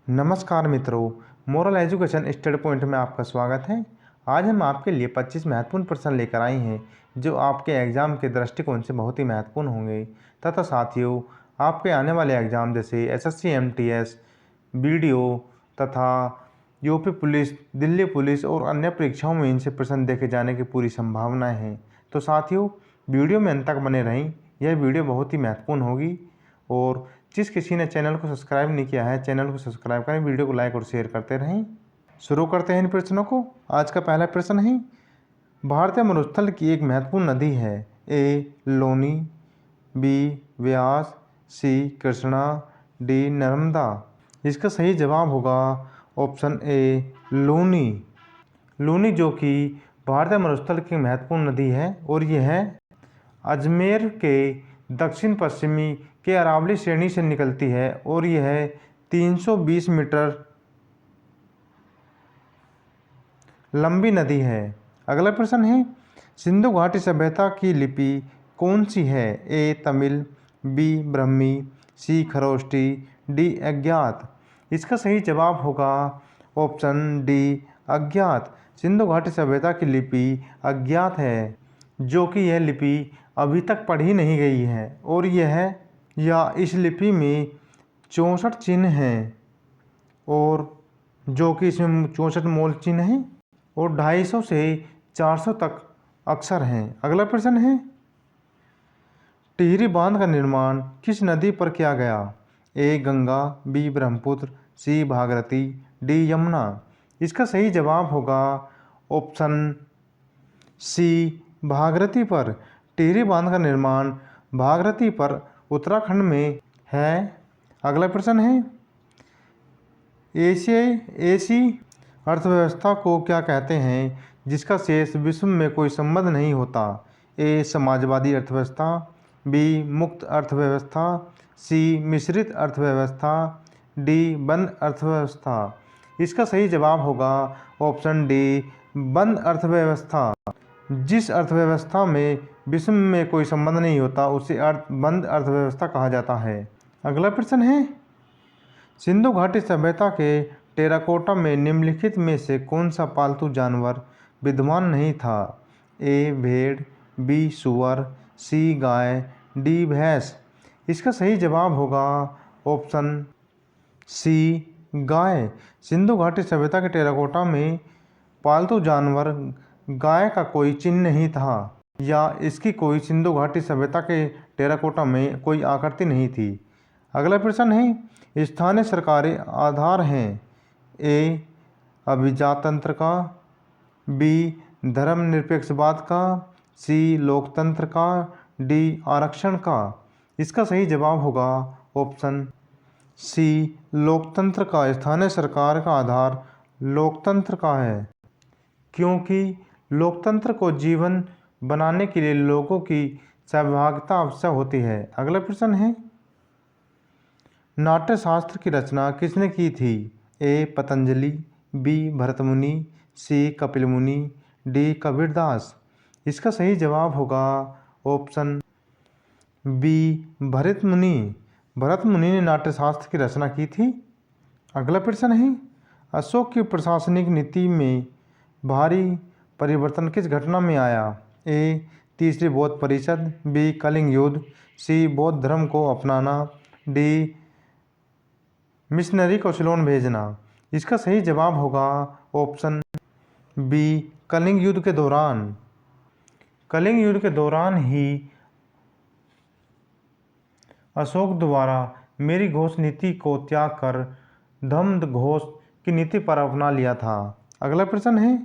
नमस्कार मित्रों, moral education study point में आपका स्वागत है। आज हम आपके लिए 25 महत्वपूर्ण प्रश्न लेकर आए हैं जो आपके एग्ज़ाम के दृष्टिकोण से बहुत ही महत्वपूर्ण होंगे तथा साथियों आपके आने वाले एग्ज़ाम जैसे एसएससी एमटीएस, बीडीओ तथा यूपी पुलिस, दिल्ली पुलिस और अन्य परीक्षाओं में इनसे प्रश्न देखे जाने की पूरी संभावनाएँ हैं। तो साथियों वीडियो में अंत तक बने रहें, यह वीडियो बहुत ही महत्वपूर्ण होगी। और जिस किसी ने चैनल को सब्सक्राइब नहीं किया है, चैनल को सब्सक्राइब करें, वीडियो को लाइक और शेयर करते रहें। शुरू करते हैं इन प्रश्नों को। आज का पहला प्रश्न है, भारतीय मरुस्थल की एक महत्वपूर्ण नदी है। ए लोनी, बी व्यास, सी कृष्णा, डी नर्मदा। इसका सही जवाब होगा ऑप्शन ए लूनी। लूनी जो कि भारतीय मरुस्थल की महत्वपूर्ण नदी है और यह अजमेर के दक्षिण पश्चिमी के अरावली श्रेणी से निकलती है और यह 320 मीटर लंबी नदी है। अगला प्रश्न है, सिंधु घाटी सभ्यता की लिपि कौन सी है? ए तमिल, बी ब्रह्मी, सी खरोष्टी, डी अज्ञात। इसका सही जवाब होगा ऑप्शन डी अज्ञात। सिंधु घाटी सभ्यता की लिपि अज्ञात है जो कि यह लिपि अभी तक पढ़ी नहीं गई है और इस लिपि में 64 चिन्ह हैं और जो कि इसमें 64 मूल चिन्ह हैं और 250 से 400 तक अक्षर हैं। अगला प्रश्न है, टिहरी बांध का निर्माण किस नदी पर किया गया? ए गंगा, बी ब्रह्मपुत्र, सी भागीरथी, डी यमुना। इसका सही जवाब होगा ऑप्शन सी भागीरथी पर। टिहरी बांध का निर्माण भागीरथी पर उत्तराखंड में है। अगला प्रश्न है, एशियाई अर्थव्यवस्था को क्या कहते हैं जिसका शेष विश्व में कोई संबंध नहीं होता? ए समाजवादी अर्थव्यवस्था, बी मुक्त अर्थव्यवस्था, सी मिश्रित अर्थव्यवस्था, डी बंद अर्थव्यवस्था। इसका सही जवाब होगा ऑप्शन डी बंद अर्थव्यवस्था। जिस अर्थव्यवस्था में विश्व में कोई संबंध नहीं होता उसे बंद अर्थव्यवस्था कहा जाता है। अगला प्रश्न है, सिंधु घाटी सभ्यता के टेराकोटा में निम्नलिखित में से कौन सा पालतू जानवर विद्यमान नहीं था? ए भेड़, बी सूअर, सी गाय, डी भैंस। इसका सही जवाब होगा ऑप्शन सी गाय। सिंधु घाटी सभ्यता के टेराकोटा में पालतू जानवर गाय का कोई चिन्ह नहीं था या इसकी कोई सिंधु घाटी सभ्यता के टेराकोटा में कोई आकृति नहीं थी। अगला प्रश्न है, स्थानीय सरकारें आधार हैं। ए अभिजाततंत्र का, बी धर्मनिरपेक्षवाद का, सी लोकतंत्र का, डी आरक्षण का। इसका सही जवाब होगा ऑप्शन सी लोकतंत्र का। स्थानीय सरकार का आधार लोकतंत्र का है क्योंकि लोकतंत्र को जीवन बनाने के लिए लोगों की सहभागिता आवश्यक होती है। अगला प्रश्न है, नाट्यशास्त्र की रचना किसने की थी? ए पतंजलि, बी भरत मुनि, सी कपिल मुनि, डी कबीरदास। इसका सही जवाब होगा ऑप्शन बी भरत मुनि। भरत मुनि ने नाट्यशास्त्र की रचना की थी। अगला प्रश्न है, अशोक की प्रशासनिक नीति में भारी परिवर्तन किस घटना में आया? ए तीसरी बौद्ध परिषद, बी कलिंग युद्ध, सी बौद्ध धर्म को अपनाना, डी मिशनरी को सिलोन भेजना। इसका सही जवाब होगा ऑप्शन बी कलिंग युद्ध के दौरान। कलिंग युद्ध के दौरान ही अशोक द्वारा मेरी घोष नीति को त्याग कर धम्म घोष की नीति पर अपना लिया था। अगला प्रश्न है,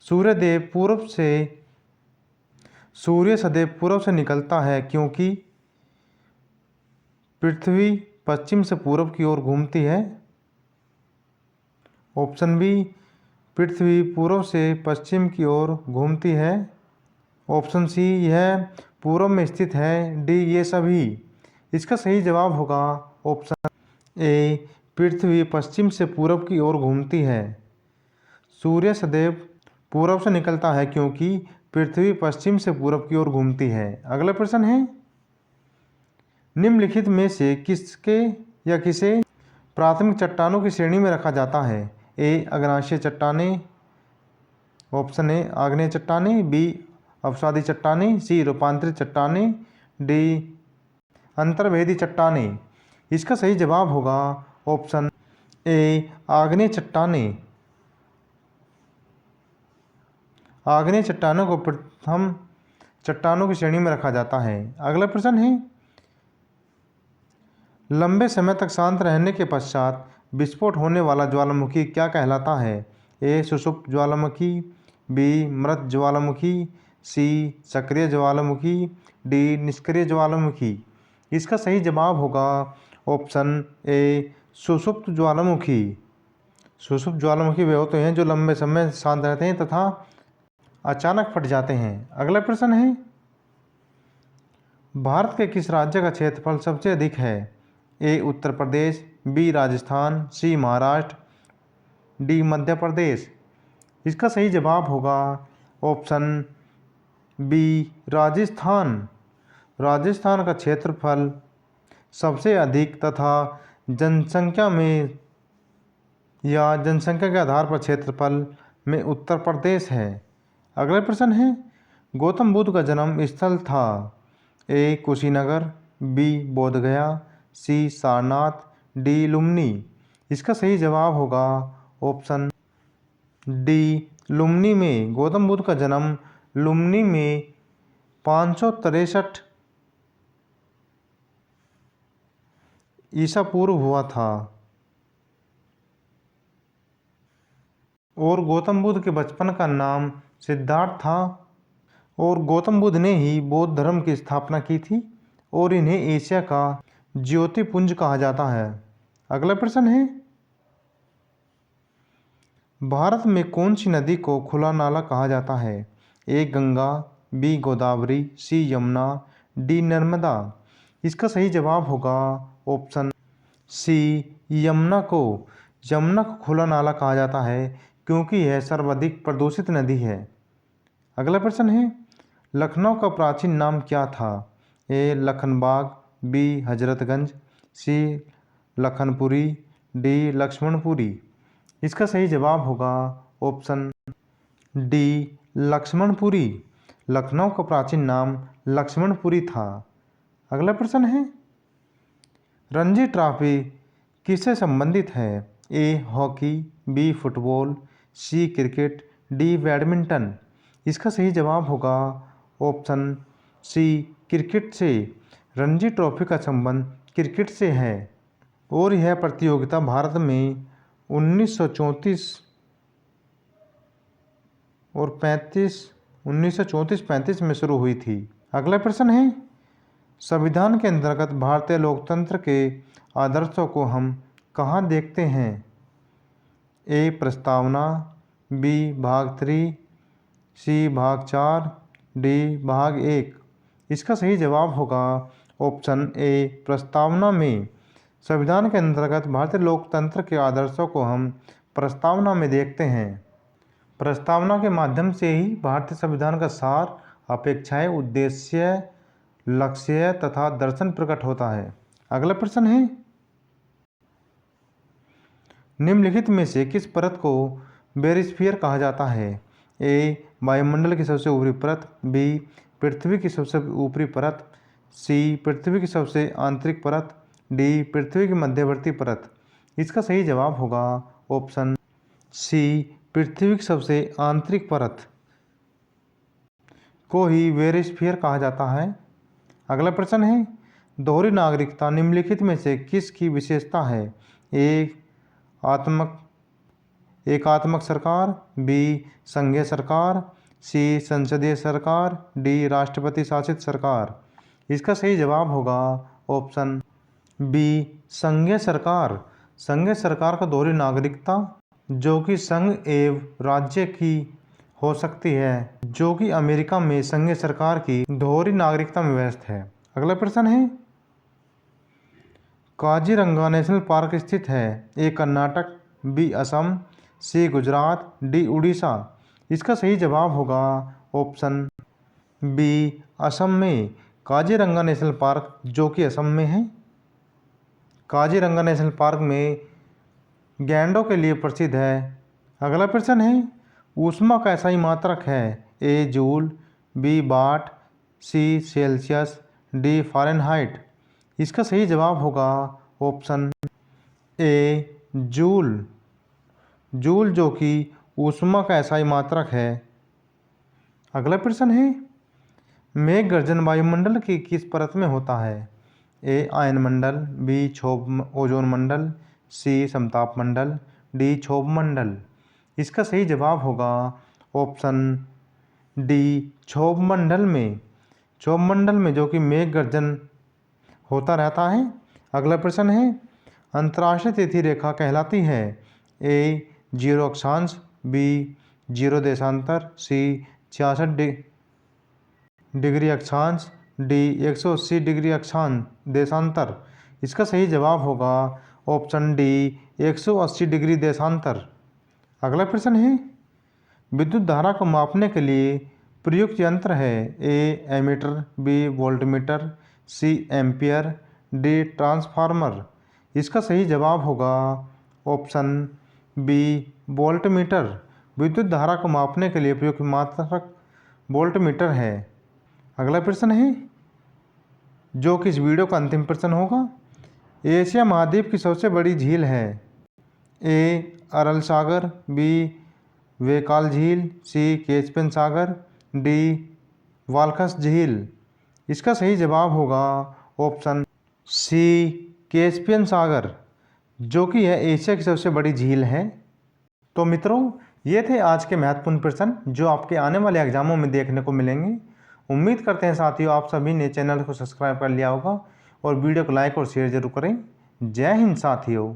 सूर्य सदैव पूर्व से निकलता है क्योंकि पृथ्वी पश्चिम से पूर्व की ओर घूमती है। ऑप्शन बी पृथ्वी पूर्व से पश्चिम की ओर घूमती है। ऑप्शन सी यह पूर्व में स्थित है। डी ये सभी। इसका सही जवाब होगा ऑप्शन ए पृथ्वी पश्चिम से पूर्व की ओर घूमती है। सूर्य सदैव पूर्व से निकलता है क्योंकि पृथ्वी पश्चिम से पूर्व की ओर घूमती है। अगला प्रश्न है, निम्नलिखित में से किसे प्राथमिक चट्टानों की श्रेणी में रखा जाता है? ए अग्नाशय चट्टानें, ऑप्शन ए आग्नेय चट्टानें, बी अपसादी चट्टानें, सी रूपांतरित चट्टानें, डी अंतर्वेदी चट्टानें। इसका सही जवाब होगा ऑप्शन ए आग्नेय चट्टानें। आग्नेय चट्टानों को प्रथम चट्टानों की श्रेणी में रखा जाता है। अगला प्रश्न है, लंबे समय तक शांत रहने के पश्चात विस्फोट होने वाला ज्वालामुखी क्या कहलाता है? ए सुषुप्त ज्वालामुखी, बी मृत ज्वालामुखी, सी सक्रिय ज्वालामुखी, डी निष्क्रिय ज्वालामुखी। इसका सही जवाब होगा ऑप्शन ए सुषुप्त ज्वालामुखी। सुषुप्त ज्वालामुखी वे होते हैं जो लंबे समय शांत रहते हैं तथा अचानक फट जाते हैं। अगला प्रश्न है, भारत के किस राज्य का क्षेत्रफल सबसे अधिक है? ए उत्तर प्रदेश, बी राजस्थान, सी महाराष्ट्र, डी मध्य प्रदेश। इसका सही जवाब होगा ऑप्शन बी राजस्थान। राजस्थान का क्षेत्रफल सबसे अधिक तथा जनसंख्या में या जनसंख्या के आधार पर क्षेत्रफल में उत्तर प्रदेश है। अगला प्रश्न है, गौतम बुद्ध का जन्म स्थल था? ए कुशीनगर, बी बोधगया, सी सारनाथ, डी लुम्नी। इसका सही जवाब होगा ऑप्शन डी लुम्नी में। गौतम बुद्ध का जन्म लुम्नी में 563 ईसा पूर्व हुआ था। और गौतम बुद्ध के बचपन का नाम सिद्धार्थ था। और गौतम बुद्ध ने ही बौद्ध धर्म की स्थापना की थी और इन्हें एशिया का ज्योतिपुंज कहा जाता है। अगला प्रश्न है, भारत में कौन सी नदी को खुला नाला कहा जाता है? ए गंगा, बी गोदावरी, सी यमुना, डी नर्मदा। इसका सही जवाब होगा ऑप्शन सी यमुना को। यमुना को खुला नाला कहा जाता है क्योंकि यह सर्वाधिक प्रदूषित नदी है। अगला प्रश्न है, लखनऊ का प्राचीन नाम क्या था? ए लखनबाग, बी हजरतगंज, सी लखनपुरी, डी लक्ष्मणपुरी। इसका सही जवाब होगा ऑप्शन डी लक्ष्मणपुरी। लखनऊ का प्राचीन नाम लक्ष्मणपुरी था। अगला प्रश्न है, रणजी ट्रॉफी किससे संबंधित है? A hockey, B football, C cricket, D badminton. इसका सही जवाब होगा ऑप्शन सी क्रिकेट से। रणजी ट्रॉफी का संबंध क्रिकेट से है और यह प्रतियोगिता भारत में 1934-35 में शुरू हुई थी। अगला प्रश्न है, संविधान के अंतर्गत भारतीय लोकतंत्र के आदर्शों को हम कहाँ देखते हैं? ए प्रस्तावना, बी भाग 3, सी भाग 4, डी भाग 1। इसका सही जवाब होगा ऑप्शन ए प्रस्तावना में। संविधान के अंतर्गत भारतीय लोकतंत्र के आदर्शों को हम प्रस्तावना में देखते हैं। प्रस्तावना के माध्यम से ही भारतीय संविधान का सार, अपेक्षाएं, उद्देश्य, लक्ष्य तथा दर्शन प्रकट होता है। अगला प्रश्न है, निम्नलिखित में से किस परत को बेरिस्फीयर कहा जाता है? ए वायुमंडल की सबसे ऊपरी परत, बी पृथ्वी की सबसे ऊपरी परत, सी पृथ्वी की सबसे आंतरिक परत, डी पृथ्वी की मध्यवर्ती परत। इसका सही जवाब होगा ऑप्शन सी पृथ्वी की सबसे आंतरिक परत को ही बेरिस्फीयर कहा जाता है। अगला प्रश्न है, दोहरी नागरिकता निम्नलिखित में से किसकी विशेषता है? ए एकात्मक सरकार, बी संघीय सरकार, सी संसदीय सरकार, डी राष्ट्रपति शासित सरकार। इसका सही जवाब होगा ऑप्शन बी संघीय सरकार। संघीय सरकार का दोहरी नागरिकता जो कि संघ एवं राज्य की हो सकती है, जो कि अमेरिका में संघीय सरकार की दोहरी नागरिकता में व्यस्त है। अगला प्रश्न है, काजीरंगा नेशनल पार्क स्थित है? ए कर्नाटक, बी असम, सी गुजरात, डी उड़ीसा। इसका सही जवाब होगा ऑप्शन बी असम में। काजीरंगा नेशनल पार्क जो कि असम में है। काजीरंगा नेशनल पार्क में गैंडों के लिए प्रसिद्ध है। अगला प्रश्न है, ऊष्मा का SI मात्रक है? A joule, B watt, C Celsius, D Fahrenheit. इसका सही जवाब होगा ऑप्शन ए जूल। जूल जो कि ऊष्मा का SI मात्रक है। अगला प्रश्न है, मेघ गर्जन वायुमंडल की किस परत में होता है? A आयन मंडल, B क्षोभ ओजोन मंडल, C समताप मंडल, D क्षोभ मंडल। इसका सही जवाब होगा ऑप्शन डी क्षोभ मंडल में। क्षोभ मंडल में जो कि मेघ गर्जन होता रहता है। अगला प्रश्न है, अंतर्राष्ट्रीय तिथि रेखा कहलाती है? A 0 अक्षांश, B 0 देशांतर, C 66 डिग्री अक्षांश, D 180 डिग्री अक्षांश देशांतर। इसका सही जवाब होगा ऑप्शन डी 180 डिग्री देशांतर। अगला प्रश्न है, विद्युत धारा को मापने के लिए प्रयुक्त यंत्र है? A ammeter, B voltmeter, C ampere, D transformer. इसका सही जवाब होगा ऑप्शन बी वोल्टमीटर। विद्युत धारा को मापने के लिए प्रयुक्त मात्रक वोल्टमीटर है। अगला प्रश्न है, जो कि इस वीडियो का अंतिम प्रश्न होगा, एशिया महाद्वीप की सबसे बड़ी झील है? A अरल सागर, B वेकाल झील, C कैस्पियन सागर, D वाल्खस झील। इसका सही जवाब होगा ऑप्शन C कैस्पियन सागर, जो कि यह एशिया की सबसे बड़ी झील है। तो मित्रों, ये थे आज के महत्वपूर्ण प्रश्न जो आपके आने वाले एग्जामों में देखने को मिलेंगे। उम्मीद करते हैं साथियों आप सभी ने चैनल को सब्सक्राइब कर लिया होगा और वीडियो को लाइक और शेयर जरूर करें। जय हिंद साथियों।